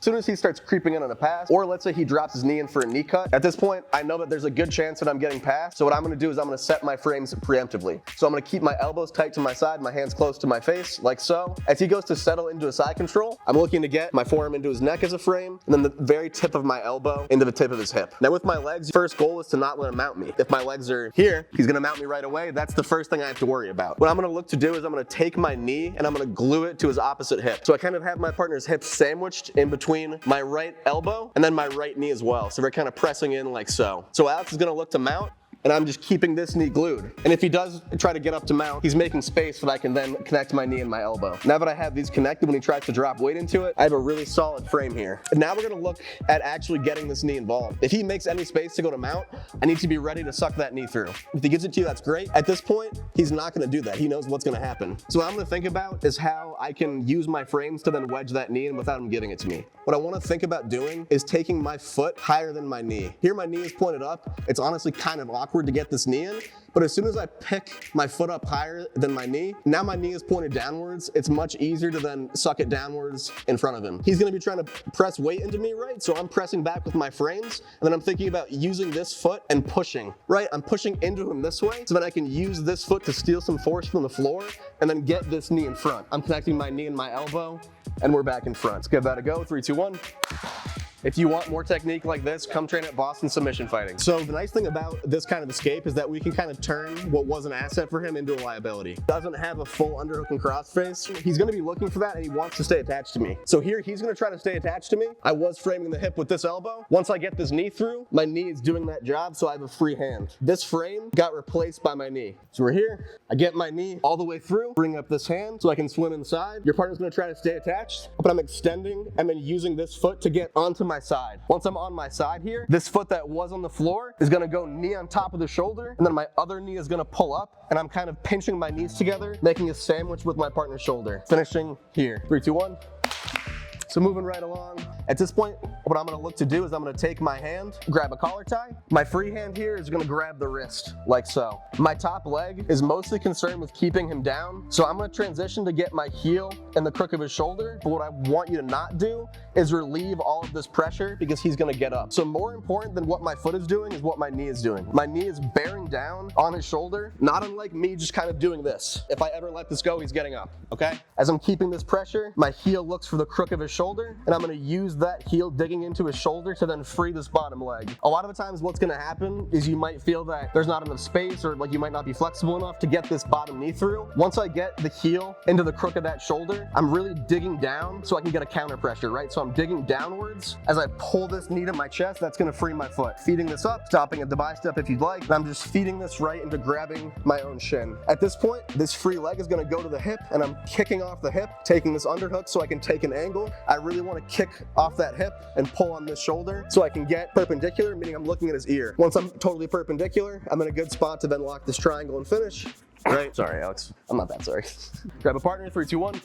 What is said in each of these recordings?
As soon as he starts creeping in on a pass, or let's say he drops his knee in for a knee cut, at this point, I know that there's a good chance that I'm getting passed. So what I'm gonna do is I'm gonna set my frames preemptively. So I'm gonna keep my elbows tight to my side, my hands close to my face, like so. As he goes to settle into a side control, I'm looking to get my forearm into his neck as a frame, and then the very tip of my elbow into the tip of his hip. Now with my legs, first goal is to not let him mount me. If my legs are here, he's gonna mount me right away. That's the first thing I have to worry about. What I'm gonna look to do is I'm gonna take my knee and I'm gonna glue it to his opposite hip. So I kind of have my partner's hips sandwiched in between my right elbow and then my right knee as well. So we're kind of pressing in like so. So Alex is gonna look to mount, and I'm just keeping this knee glued. And if he does try to get up to mount, he's making space so that I can then connect my knee and my elbow. Now that I have these connected, when he tries to drop weight into it, I have a really solid frame here. And now we're gonna look at actually getting this knee involved. If he makes any space to go to mount, I need to be ready to suck that knee through. If he gives it to you, that's great. At this point, he's not gonna do that. He knows what's gonna happen. So what I'm gonna think about is how I can use my frames to then wedge that knee in without him giving it to me. What I wanna think about doing is taking my foot higher than my knee. Here my knee is pointed up. It's honestly kind of awkward to get this knee in, but as soon as I pick my foot up higher than my knee, now my knee is pointed downwards. It's much easier to then suck it downwards in front of him. He's gonna be trying to press weight into me, right? So I'm pressing back with my frames, and then I'm thinking about using this foot and pushing, right? I'm pushing into him this way, so that I can use this foot to steal some force from the floor, and then get this knee in front. I'm connecting my knee and my elbow, and we're back in front. Let's give that a go, 3, 2, 1. If you want more technique like this, come train at Boston Submission Fighting. So the nice thing about this kind of escape is that we can kind of turn what was an asset for him into a liability. Doesn't have a full underhook and crossface. He's gonna be looking for that, and he wants to stay attached to me. So here, he's gonna try to stay attached to me. I was framing the hip with this elbow. Once I get this knee through, my knee is doing that job, so I have a free hand. This frame got replaced by my knee. So we're here, I get my knee all the way through, bring up this hand so I can swim inside. Your partner's gonna try to stay attached, but I'm extending and then using this foot to get onto my side. Once I'm on my side here, this foot that was on the floor is gonna go knee on top of the shoulder, and then my other knee is gonna pull up, and I'm kind of pinching my knees together, making a sandwich with my partner's shoulder. Finishing here. 3, 2, 1. So moving right along. At this point, what I'm gonna look to do is I'm gonna take my hand, grab a collar tie. My free hand here is gonna grab the wrist, like so. My top leg is mostly concerned with keeping him down, so I'm gonna transition to get my heel in the crook of his shoulder, but what I want you to not do is relieve all of this pressure because he's gonna get up. So more important than what my foot is doing is what my knee is doing. My knee is bearing down on his shoulder, not unlike me just kind of doing this. If I ever let this go, he's getting up, okay? As I'm keeping this pressure, my heel looks for the crook of his shoulder, and I'm gonna use that heel digging into his shoulder to then free this bottom leg. A lot of the times what's gonna happen is you might feel that there's not enough space, or like you might not be flexible enough to get this bottom knee through. Once I get the heel into the crook of that shoulder, I'm really digging down so I can get a counter pressure, right? So I'm digging downwards. As I pull this knee to my chest, that's gonna free my foot. Feeding this up, stopping at the bicep if you'd like, and I'm just feeding this right into grabbing my own shin. At this point, this free leg is gonna go to the hip, and I'm kicking off the hip, taking this underhook so I can take an angle. I really wanna kick off that hip and pull on this shoulder so I can get perpendicular, meaning I'm looking at his ear. Once I'm totally perpendicular, I'm in a good spot to then lock this triangle and finish. Right? Sorry, Alex. I'm not that sorry. Grab a partner, 3, 2, 1.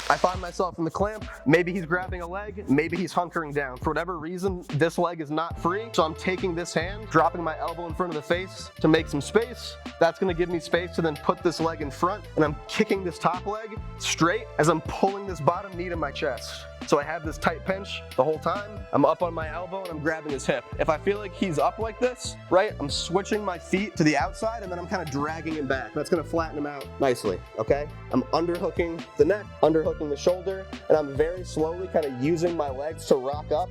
I find myself in the clamp. Maybe he's grabbing a leg, maybe he's hunkering down. For whatever reason, this leg is not free, so I'm taking this hand, dropping my elbow in front of the face to make some space. That's gonna give me space to then put this leg in front, and I'm kicking this top leg straight as I'm pulling this bottom knee to my chest. So I have this tight pinch the whole time. I'm up on my elbow and I'm grabbing his hip. If I feel like he's up like this, right, I'm switching my feet to the outside and then I'm kind of dragging him back. That's gonna flatten him out nicely, okay? I'm underhooking the neck, underhooking the shoulder, and I'm very slowly kind of using my legs to rock up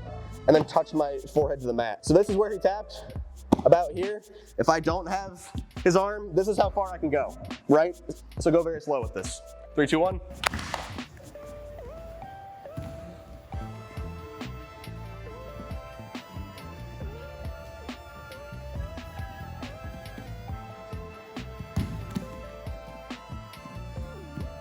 and then touch my forehead to the mat. So this is where he tapped, about here. If I don't have his arm, this is how far I can go, right? So go very slow with this. 3, 2, 1.